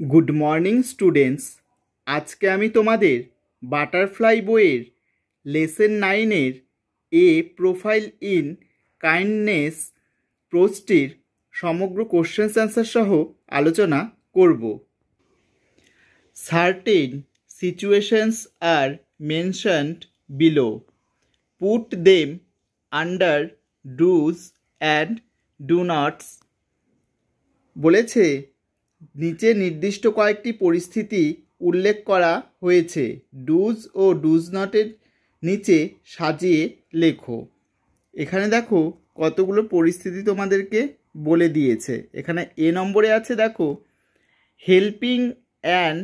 Good morning students. আজকে আমি তোমাদের বাটারফ্লাই বইয়ের লেসন 9-এর এ প্রোফাইল ইন কাইন্ডনেস পোস্টটির সমগ্র কোশ্চেন্স অ্যান্সার সহ আলোচনা করব। Certain situations are mentioned below, put them under dos and do nots. বলেছে নিচে নির্দিষ্ট কয়েকটি পরিস্থিতি উল্লেখ করা হয়েছে, ডুজ ও ডুজ নটের নিচে সাজিয়ে লেখো। এখানে দেখো কতগুলো পরিস্থিতি তোমাদেরকে বলে দিয়েছে। এখানে এ নম্বরে আছে, দেখো, helping an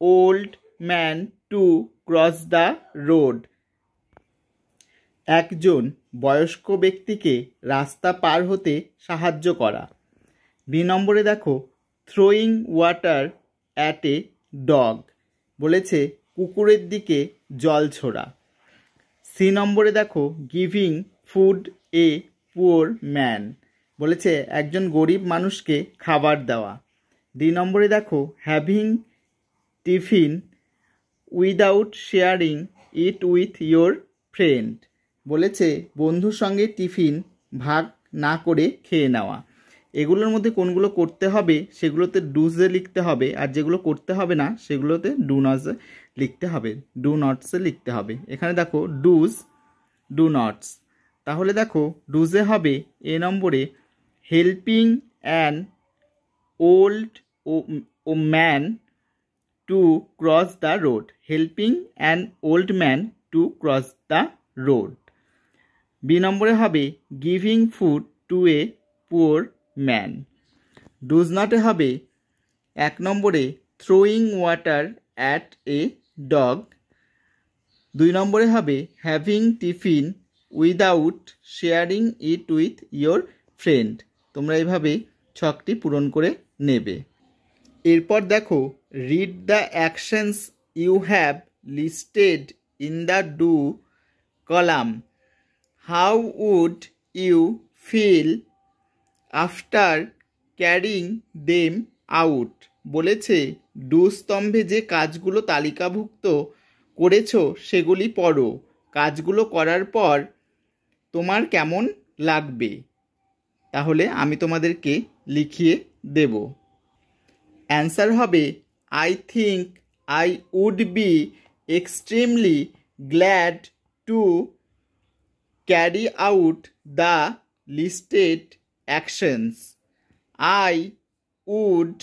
old man to cross the road, একজন বয়স্ক ব্যক্তিকে রাস্তা পার হতে সাহায্য করা। বি নম্বরে দেখো, throwing water at a dog, বলেছে কুকুরের দিকে জল ছোড়া। সি নম্বরে দেখো, গিভিং ফুড এ পুয়ার ম্যান, বলেছে একজন গরিব মানুষকে খাবার দেওয়া। ডি নম্বরে দেখো, having tiffin without sharing it with your friend, বলেছে বন্ধুর সঙ্গে টিফিন ভাগ না করে খেয়ে নেওয়া। এগুলোর মধ্যে কোনগুলো করতে হবে সেগুলোতে ডুজে লিখতে হবে, আর যেগুলো করতে হবে না সেগুলোতে ডু নটসে লিখতে হবে, ডু নটসে লিখতে হবে। এখানে দেখো ডুজ, ডু নটস। তাহলে দেখো ডুজে হবে এ নম্বরে, হেল্পিং অ্যান ওল্ড ও man to cross the road, helping an old man to cross the road. B নম্বরে হবে, giving food to a poor man. Dos নটে হবে এক নম্বরে, throwing water at a dog. দুই নম্বরে হবে, having tiffin without sharing it with your friend. তোমরা এইভাবে ছকটি পূরণ করে নেবে। এরপর দেখো, read the actions you have listed in the do column, how would you feel after carrying them out, বলেছে ডু স্তম্ভে যে কাজগুলো তালিকাভুক্ত করেছো সেগুলি পড়ো, কাজগুলো করার পর তোমার কেমন লাগবে। তাহলে আমি তোমাদেরকে লিখিয়ে দেব। অ্যান্সার হবে, I think I would be extremely glad to carry out the listed actions. I would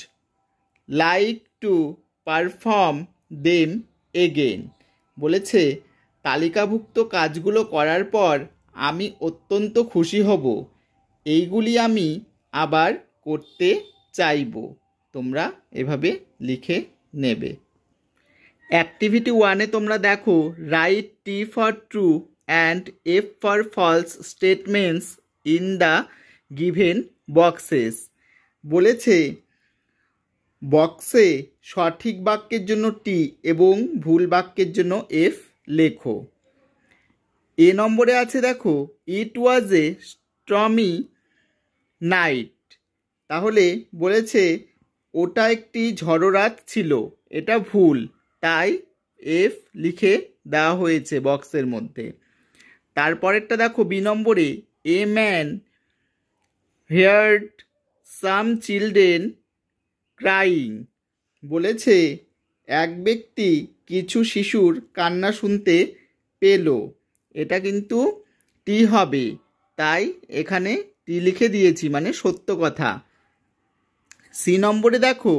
like to perform them again, বলেছে তালিকাভুক্ত কাজগুলো করার পর আমি অত্যন্ত খুশি হব, এইগুলি আমি আবার করতে চাইব। তোমরা এভাবে লিখে নেবে। অ্যাক্টিভিটি 1-এ তোমরা দেখো, write T for true and F for false statements in the given boxes, বলেছে বক্সে সঠিক বাক্যের জন্য টি এবং ভুল বাক্যের জন্য এফ লেখো। এ নম্বরে আছে, দেখো, ইট ওয়াজ এ স্টর্মি নাইট, তাহলে বলেছে ওটা একটি ঝড়ো রাত ছিল, এটা ভুল, তাই এফ লিখে দেওয়া হয়েছে বক্সের মধ্যে। তারপরেরটা দেখো, বি নম্বরে, a man heard some children crying, বলেছে এক ব্যক্তি কিছু শিশুর কান্না শুনতে পেল, এটা কিন্তু টি হবে, তাই এখানে টি লিখে দিয়েছি, মানে সত্য কথা। সি নম্বরে দেখো,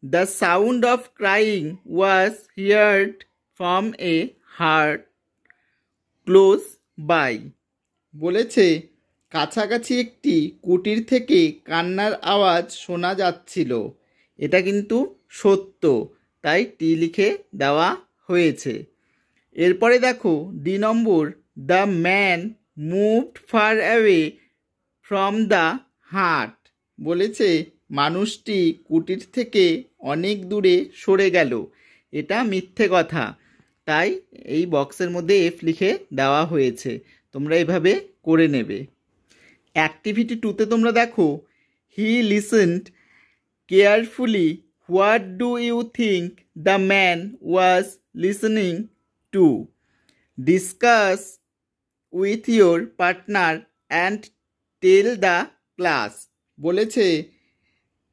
the sound of crying was heard from a hut close by, বলেছে কাছাকাছি একটি কুটির থেকে কান্নার আওয়াজ শোনা যাচ্ছিল, এটা কিন্তু সত্য, তাই টি লিখে দেওয়া হয়েছে। এরপরে দেখো D number, the man moved far away from the হাট, বলেছে মানুষটি কুটির থেকে অনেক দূরে সরে গেল, এটা মিথ্যে কথা, তাই এই বক্সের মধ্যে এফ লিখে দেওয়া হয়েছে। তোমরা এভাবে করে নেবে। অ্যাক্টিভিটি 2-তে তোমরা দেখো, he listened carefully what do you think the man was listening to? Discuss with your partner and tell the class. বলেছে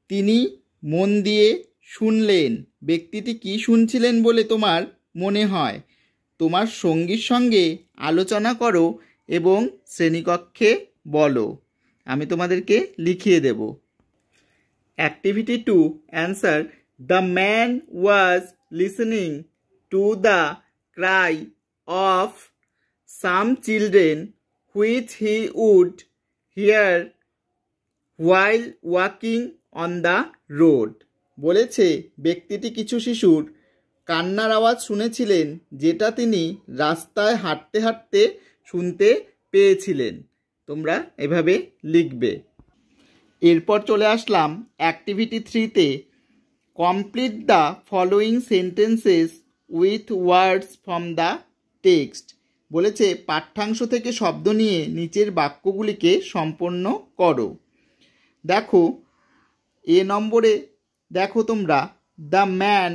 তিনি মন দিয়ে শুনলেন। ব্যক্তিটি কি শুনছিলেন বলে তোমার মনে হয়? তোমার সঙ্গীর সঙ্গে আলোচনা করো এবং শ্রেণীকক্ষে বলো। আমি তোমাদেরকে লিখিয়ে দেব। Activity 2, answer. The man was listening to the cry of some children which he would hear while walking on the road. বলেছে ব্যক্তিটি কিছু শিশুর কান্নার আওয়াজ শুনেছিলেন, যেটা তিনি রাস্তায় হাঁটতে হাঁটতে শুনতে পেয়েছিলেন। তোমরা এভাবে লিখবে। এরপর চলে আসলাম অ্যাক্টিভিটি 3-তে। Complete the following sentences with words from the text. বলেছে পাঠ্যাংশ থেকে শব্দ নিয়ে নিচের বাক্যগুলিকে সম্পন্ন করো। দেখো নম্বরে দেখো তোমরা, the man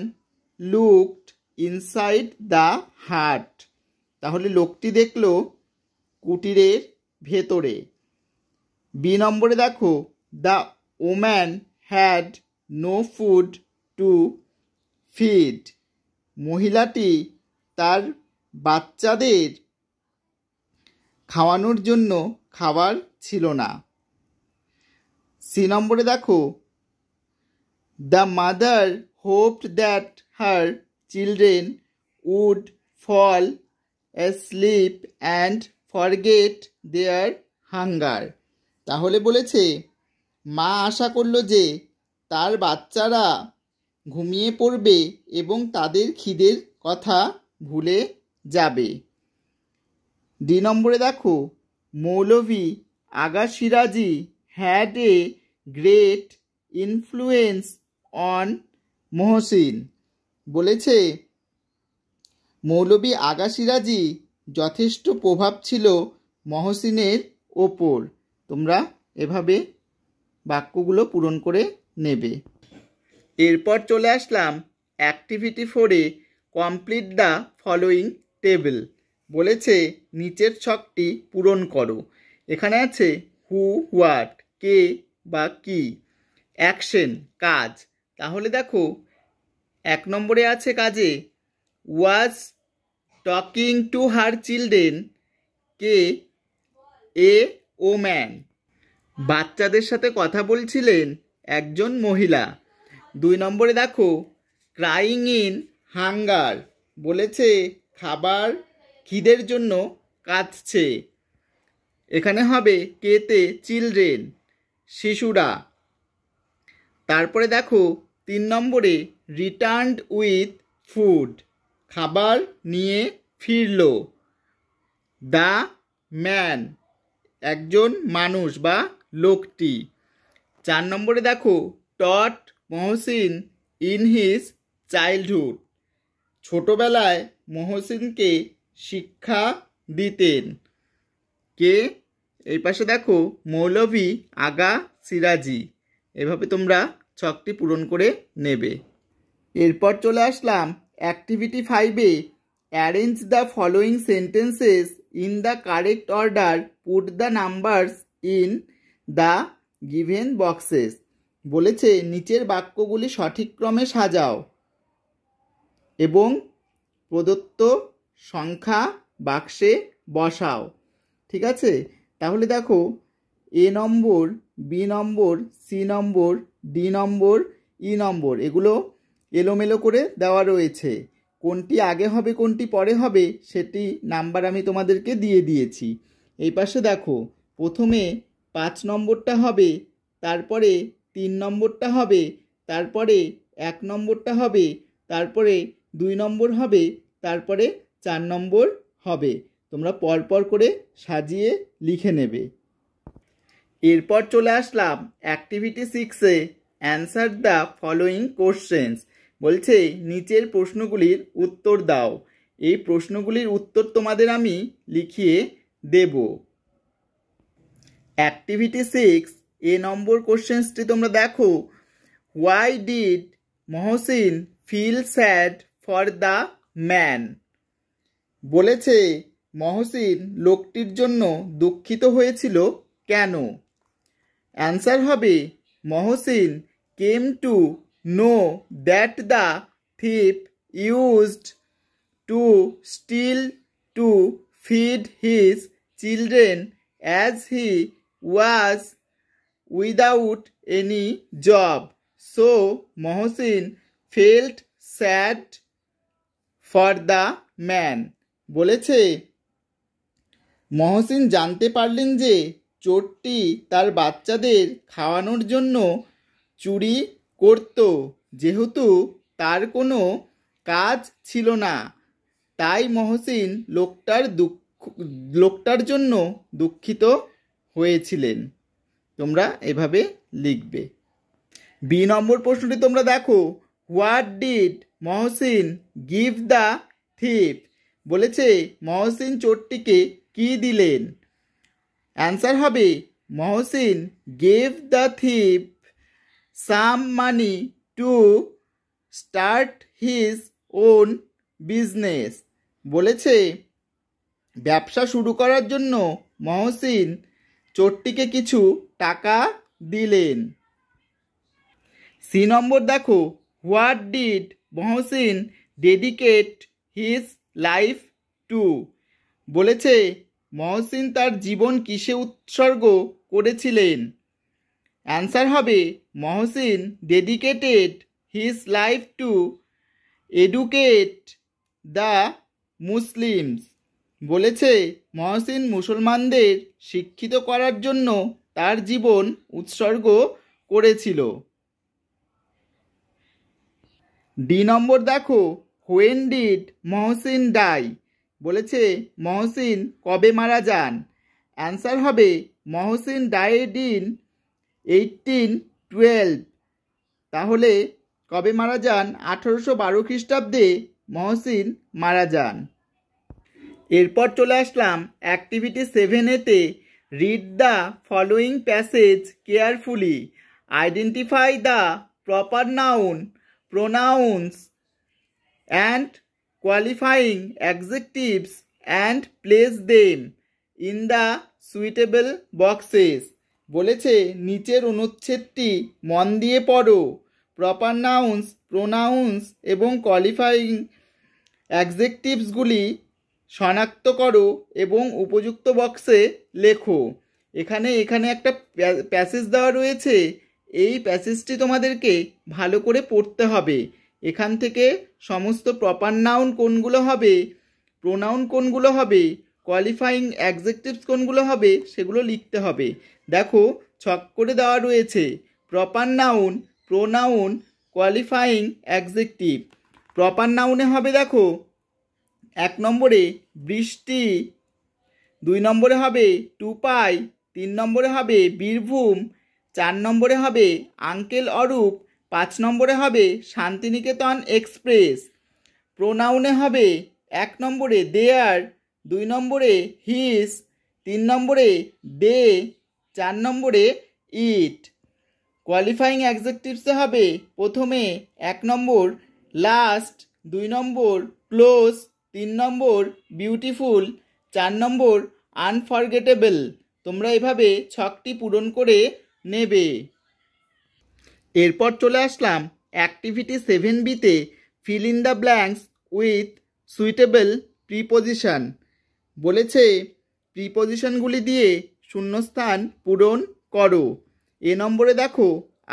looked inside the hut. তাহলে লোকটি দেখলো কুটিরের ভেতরে। নম্বরে দেখো, the woman had no food to feed. মহিলাটি তার বাচ্চাদের খাওয়ানোর জন্য খাবার ছিল না। নম্বরে দেখো, the mother hoped that her children would fall asleep and forget their hunger. তাহলে বলেছে মা আশা করল যে তার বাচ্চারা ঘুমিয়ে পড়বে এবং তাদের খিদের কথা ভুলে যাবে। নম্বরে দেখো, Maulvi Aga Siraji had a great influence on Mohsin. বলেছে মৌলভী আগা সিরাজি যথেষ্ট প্রভাব ছিল মহসিনের ওপর। তোমরা এভাবে বাক্যগুলো পূরণ করে নেবে। এরপর চলে আসলাম অ্যাক্টিভিটি 4-এ, কমপ্লিট দ্য ফলোয়িং টেবিল। বলেছে নিচের ছকটি পূরণ করো। এখানে আছে হু, হোয়াট, কে বা কি, অ্যাকশন কাজ। তাহলে দেখো 1 নম্বরে আছে কাজে was talking to her children, K a woman. বাচ্চাদের সাথে কথা বলছিলেন একজন মহিলা। 2 নম্বরে দেখো ক্রাইং ইন হাঙ্গার। বলেছে খাবার খিদের জন্য কাঁদছে। এখানে হবে কেতে চিলড্রেন, শিশুরা। তারপরে দেখো 3 নম্বরে রিটার্নড উইথ ফুড, খাবার নিয়ে ফিরল। দ্য ম্যান, একজন মানুষ বা লোকটি। 4 নম্বরে দেখো টট মহসিন ইন হিজ চাইল্ডহুড, ছোটবেলায় মহসিনকে শিক্ষা দিতেন। কে এই পাশে দেখো মৌলভী আগা সিরাজি। এভাবে তোমরা ছকটি পূরণ করে নেবে। এরপর চলে আসলাম অ্যাক্টিভিটি 5-এ, arrange the following sentences in the correct order, put the numbers in the given boxes. বলেছে নিচের বাক্যগুলি সঠিক ক্রমে সাজাও এবং প্রদত্ত সংখ্যা বাক্সে বসাও। ঠিক আছে, তাহলে দেখো এ নম্বর, বি নম্বর, সি নম্বর, ডি নম্বর, ই নম্বর, এগুলো এলোমেলো করে দেওয়া রয়েছে। কোনটি আগে হবে কোনটি পরে হবে সেটি নাম্বার আমি তোমাদেরকে দিয়ে দিয়েছি। এই পাশে দেখো প্রথমে 5 নম্বরটা হবে, তারপরে 3 নম্বরটা হবে, তারপরে 1 নম্বরটা হবে, তারপরে 2 নম্বর হবে, তারপরে 4 নম্বর হবে। তোমরা পরপর করে সাজিয়ে লিখে নেবে। এরপর চলে আসলাম অ্যাক্টিভিটি 6-এ, অ্যান্সার দ্য ফলোয়িং কোশ্চেন্স। বলছে নিচের প্রশ্নগুলির উত্তর দাও। এই প্রশ্নগুলির উত্তর তোমাদের আমি লিখিয়ে দেব। অ্যাক্টিভিটি 6 এ নম্বর কোশ্চেন্সটি তোমরা দেখো, why did Mohsin feel sad for the man? বলেছে মহসিন লোকটির জন্য দুঃখিত হয়েছিল কেন? অ্যান্সার হবে Mohsin came to know that the thief used to steal to feed his children as he was without any job. So Mohsin felt sad for the man. বলেছে মহসিন জানতে পারলেন যে চোরটি তার বাচ্চাদের খাওয়ানোর জন্য চুরি করত, যেহেতু তার কোনো কাজ ছিল না। তাই মহসিন লোকটার জন্য দুঃখিত হয়েছিলেন। তোমরা এভাবে লিখবে। বি নম্বর প্রশ্নটি তোমরা দেখো, what did Mohsin give the thief? বলেছে মহসিন চোরটিকে কি দিলেন? অ্যান্সার হবে Mohsin gave the thief some money to start his own business. বলেছে ব্যবসা শুরু করার জন্য মহসিন চোরটিকে কিছু টাকা দিলেন। সি নম্বর দেখো, what did Mohsin dedicate his life to? বলেছে মহসিন তার জীবন কিসে উৎসর্গ করেছিলেন? অ্যান্সার হবে Mohsin dedicated his life to educate the Muslims. বলেছে মহসিন মুসলমানদের শিক্ষিত করার জন্য তার জীবন উৎসর্গ করেছিল। ডি নম্বর দেখো, হোয়েন ডিড মহসিন ডাই? বলেছে মহসিন কবে মারা যান? অ্যান্সার হবে মহসিন ডাইড ইন 1812। তাহলে কবে মারা যান? 1812 খ্রিস্টাব্দে মহসিন মারা যান। এরপর চলে আসলাম অ্যাক্টিভিটি 7A-তে। Read the following passage carefully, identify the proper noun, pronouns and qualifying adjectives and place them in the suitable boxes. বলেছে নিচের অনুচ্ছেদটি মন দিয়ে পড়ো, প্রপার নাউন্স, প্রোনাউন্স এবং কোয়ালিফাইং অ্যাডজেক্টিভসগুলি শনাক্ত করো এবং উপযুক্ত বক্সে লেখো। এখানে একটা প্যাসেজ দেওয়া রয়েছে, এই প্যাসেজটি তোমাদেরকে ভালো করে পড়তে হবে। এখান থেকে সমস্ত প্রপার নাউন কোনগুলো হবে, প্রোনাউন কোনগুলো হবে, কোয়ালিফাইং অ্যাডজেক্টিভস কোনগুলো হবে সেগুলো লিখতে হবে। দেখো ছক করে দেওয়া রয়েছে proper noun, pronoun, qualifying adjective. Proper নাউনে হবে দেখো 1 নম্বরে বৃষ্টি, 2 নম্বরে হবে টুপাই, 3 নম্বরে হবে বীরভূম, 4 নম্বরে হবে আঙ্কেল অরূপ, 5 নম্বরে হবে শান্তিনিকেতন এক্সপ্রেস। প্রোনাউনে হবে 1 নম্বরে দেয়ার, 2 নম্বরে হিস, 3 নম্বরে দে, 4 নম্বরে ইট। কোয়ালিফাইং অ্যাডজেক্টিভসে হবে প্রথমে 1 number last, 2 number close, 3 number beautiful, 4 number unforgettable. তোমরা এভাবে ছকটি পূরণ করে নেবে। এরপর চলে আসলাম অ্যাক্টিভিটি 7B-তে, fill in the blanks with suitable preposition. বলেছে প্রিপোজিশনগুলি দিয়ে শূন্যস্থান পূরণ করো। এ নম্বরে দেখো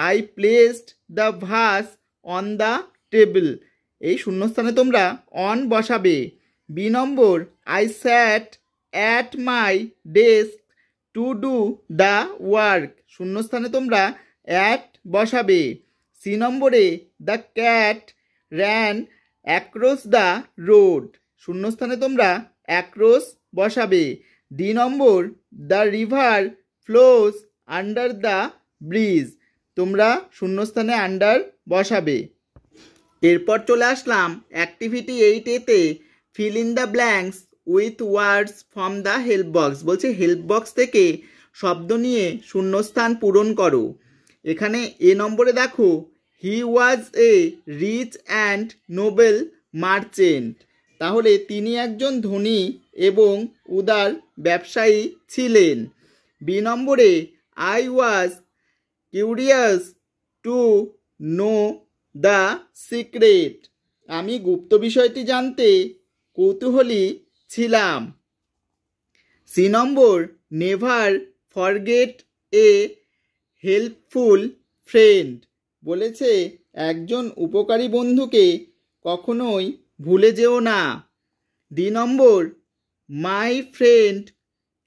I placed the vase on the table, এই শূন্যস্থানে তোমরা অন বসাবে। B number I sat at my desk to do the work, শূন্যস্থানে তোমরা অ্যাট বসাবে। সি নম্বরে the cat ran across the road, শূন্যস্থানে তোমরা অ্যাক্রস বসাবে। D number the river flows under the bridge, তোমরা শূন্যস্থানে আন্ডার বসাবে। এরপর চলে আসলাম অ্যাক্টিভিটি 8A-তে, fill in the blanks with words from the help box. বলছে হেল্প বক্স থেকে শব্দ নিয়ে শূন্যস্থান পূরণ করো। এখানে এ নম্বরে দেখো he was a rich and noble merchant. তাহলে তিনি একজন ধনী এবং উদার ব্যবসায়ী ছিলেন। বি নম্বরে I was curious to know the secret. আমি গুপ্ত বিষয়টি জানতে কৌতূহলী ছিলাম। সি নম্বর never forget a helpful friend. বলেছে একজন উপকারী বন্ধুকে কখনোই ভুলে যেও না। ডি নম্বর my friend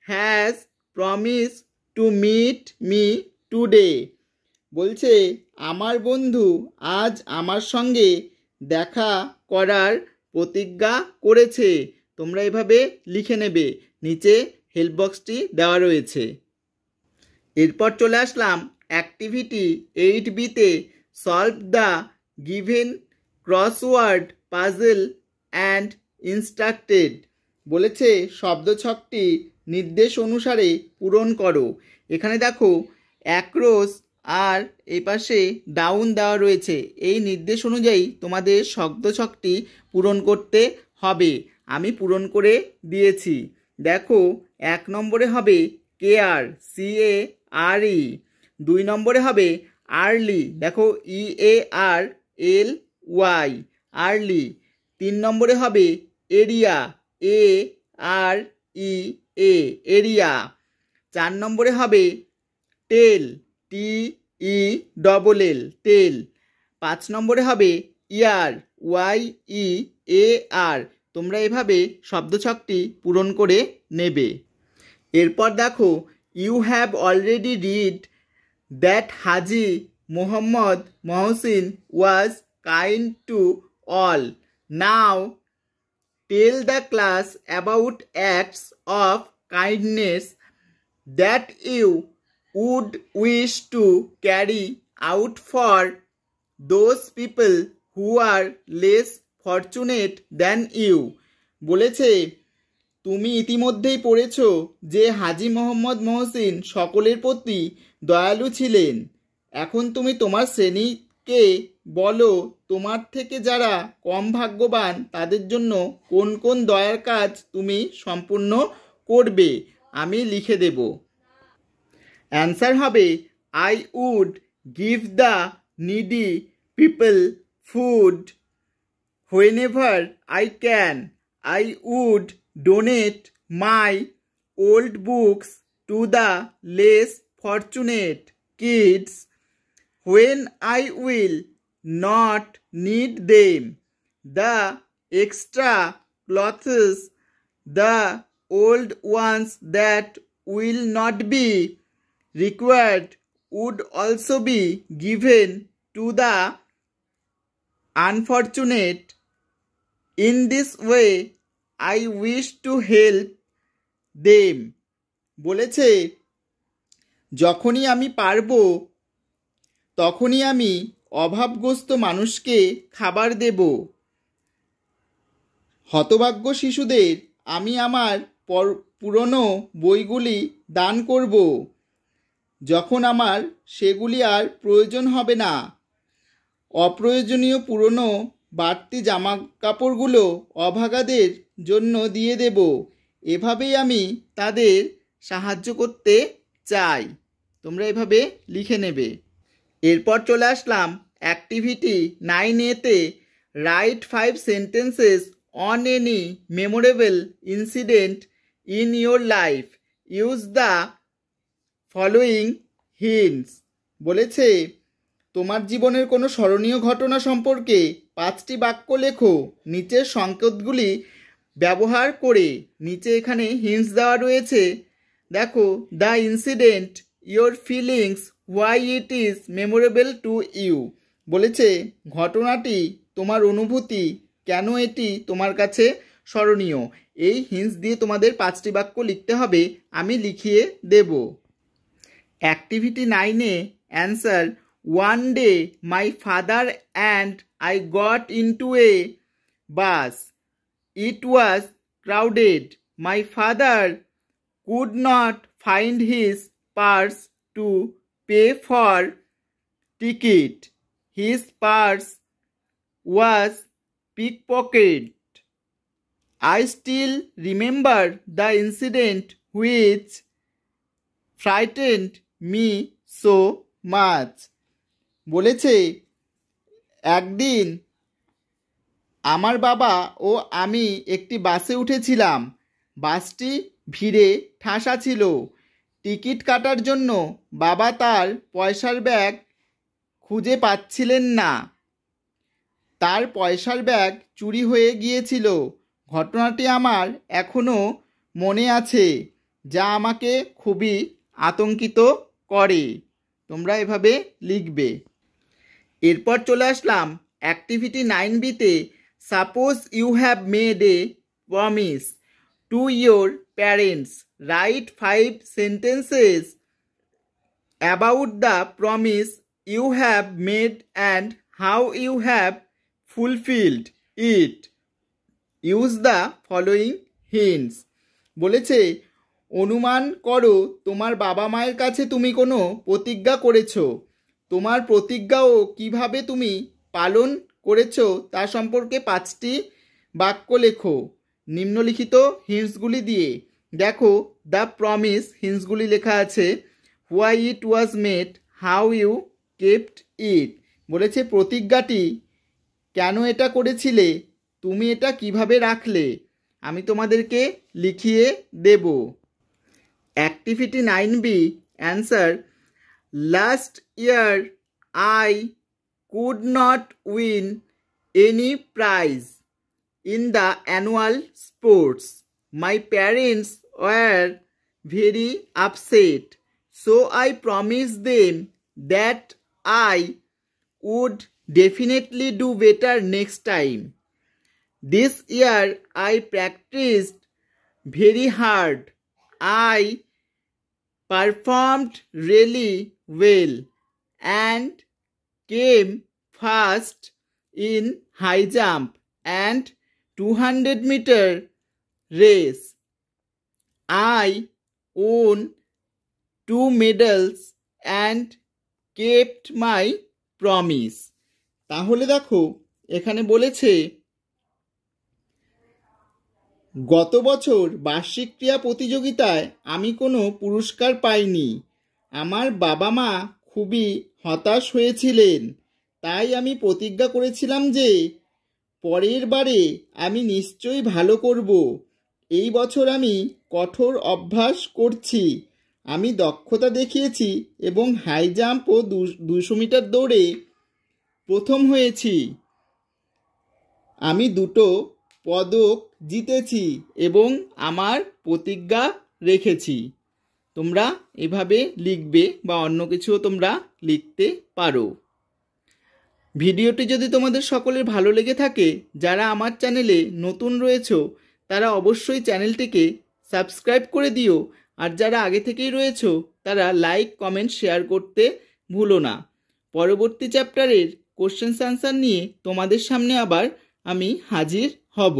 has promise to meet me today. বলছে আমার বন্ধু আজ আমার সঙ্গে দেখা করার প্রতিজ্ঞা করেছে। তোমরা এভাবে লিখে নেবে, নিচে হেল্প বক্সটি দেওয়া রয়েছে। এরপর চলে আসলাম অ্যাক্টিভিটি 8B-তে solve the given crossword puzzle and instructed. বলেছে শব্দছকটি নির্দেশ অনুসারে পূরণ করো। এখানে দেখো অ্যাক্রস আর এই পাশে ডাউন দেওয়া রয়েছে। এই নির্দেশ অনুযায়ী তোমাদের শব্দছকটি পূরণ করতে হবে। আমি পূরণ করে দিয়েছি। দেখো 1 নম্বরে হবে কেয়ার, CARE। 2 নম্বরে হবে আর্লি, দেখো EARLY, আর্লি। 3 নম্বরে হবে এরিয়া, AREA, এরিয়া। 4 নম্বরে হবে টেল, TELL, টেল। 5 নম্বরে হবে ইয়ার, YEAR। তোমরা এভাবে শব্দছকটি পূরণ করে নেবে। এরপর দেখো you have already read that Haji Mohammad Mohsin was kind to all. Now tell the class about acts of kindness that you would wish to carry out for those people who are less fortunate than you. বলেছে তুমি ইতিমধ্যেই পড়েছ যে হাজি মোহাম্মদ মহসিন সকলের প্রতি দয়ালু ছিলেন। এখন তুমি তোমার শ্রেণীকে বলো তোমার থেকে যারা কম ভাগ্যবান তাদের জন্য কোন কোন দয়ার কাজ তুমি সম্পূর্ণ করবে। আমি লিখে দেব। অ্যান্সার হবে I would give the needy people food whenever I can. I would donate my old books to the less fortunate kids when I will not need them. The extra clothes, the old ones that will not be required, would also be given to the unfortunate. In this way, I wish to help them. বলেছে যখনই আমি পারবো তখনই আমি অভাবগ্রস্ত মানুষকে খাবার দেব। হতভাগ্য শিশুদের আমি আমার পুরনো বইগুলি দান করব যখন আমার সেগুলি আর প্রয়োজন হবে না। অপ্রয়োজনীয় পুরনো বাড়তি জামা কাপড়গুলো অভাগাদের জন্য দিয়ে দেব। এভাবেই আমি তাদের সাহায্য করতে চাই। তোমরা এভাবে লিখে নেবে। এরপর চলে আসলাম অ্যাক্টিভিটি 9A-তে write 5 sentences on any memorable incident in your life. Use the following hints. বলেছে তোমার জীবনের কোনো স্মরণীয় ঘটনা সম্পর্কে 5টি বাক্য লেখো নিচের সংকেতগুলি ব্যবহার করে। নিচে এখানে হিন্টস দেওয়া রয়েছে। দেখো the incident, your feelings, why it is memorable to you. বলেছে ঘটনাটি, তোমার অনুভূতি, কেন এটি তোমার কাছে স্মরণীয়। এই হিন্টস দিয়ে তোমাদের 5টি বাক্য লিখতে হবে। আমি লিখিয়ে দেব। Activity 9A answer One day, my father and I got into a bus. It was crowded. My father could not find his purse to pay for ticket. his purse was pickpocketed. I still remember the incident which frightened me so much. বলেছে একদিন আমার বাবা ও আমি একটি বাসে উঠেছিলাম। বাসটি ভিড়ে ঠাসা ছিল। টিকিট কাটার জন্য বাবা তার পয়সার ব্যাগ খুঁজে পাচ্ছিলেন না। তার পয়সার ব্যাগ চুরি হয়ে গিয়েছিল। ঘটনাটি আমার এখনও মনে আছে, যা আমাকে খুবই আতঙ্কিত করে। তোমরা এভাবে লিখবে। এরপর চলে আসলাম অ্যাক্টিভিটি 9বিতে। Suppose you have made a promise to your parents, write 5 sentences about the promise you have made and how you have fulfilled it. Use the following hints. বলেছে অনুমান করো তোমার বাবা মায়ের কাছে তুমি কোনো প্রতিজ্ঞা করেছো। তোমার প্রতিজ্ঞাও কিভাবে তুমি পালন করেছো তা সম্পর্কে 5টি বাক্য লেখো নিম্নলিখিত হিন্টসগুলি দিয়ে। দেখো দ্য প্রমিস, হিন্টসগুলি লেখা আছে। Why it was made, how you kept it. বলেছে প্রতিজ্ঞাটি কেন এটা করেছিলে, তুমি এটা কিভাবে রাখলে। আমি তোমাদেরকে লিখিয়ে দেব। Activity 9B answer, last year I could not win any prize in the annual sports. My parents were very upset, so I promised them that I would definitely do better next time. This year I practiced very hard. I performed really well and came first in high jump and 200-meter race. I won 2 medals and kept my promise. তাহলে দেখো এখানে বলেছে গত বছর বার্ষিক ক্রীড়া প্রতিযোগিতায় আমি কোনো পুরস্কার পাইনি। আমার বাবা মা খুবই হতাশ হয়েছিলেন, তাই আমি প্রতিজ্ঞা করেছিলাম যে পরের বারে আমি নিশ্চয়ই ভালো করব। এই বছর আমি কঠোর অভ্যাস করছি। আমি দক্ষতা দেখিয়েছি এবং হাই জাম্প ও 200 মিটার দৌড়ে প্রথম হয়েছি। আমি 2টো পদক জিতেছি এবং আমার প্রতিজ্ঞা রেখেছি। তোমরা এভাবে লিখবে বা অন্য কিছুও তোমরা লিখতে পারো। ভিডিওটি যদি তোমাদের সকলের ভালো লেগে থাকে, যারা আমার চ্যানেলে নতুন রয়েছো তারা অবশ্যই চ্যানেলটিকে সাবস্ক্রাইব করে দিও, আর যারা আগে থেকেই রয়েছো তারা লাইক, কমেন্ট, শেয়ার করতে ভুলো না। পরবর্তী চ্যাপ্টারের কোশ্চেন আনসার নিয়ে তোমাদের সামনে আবার আমি হাজির হব।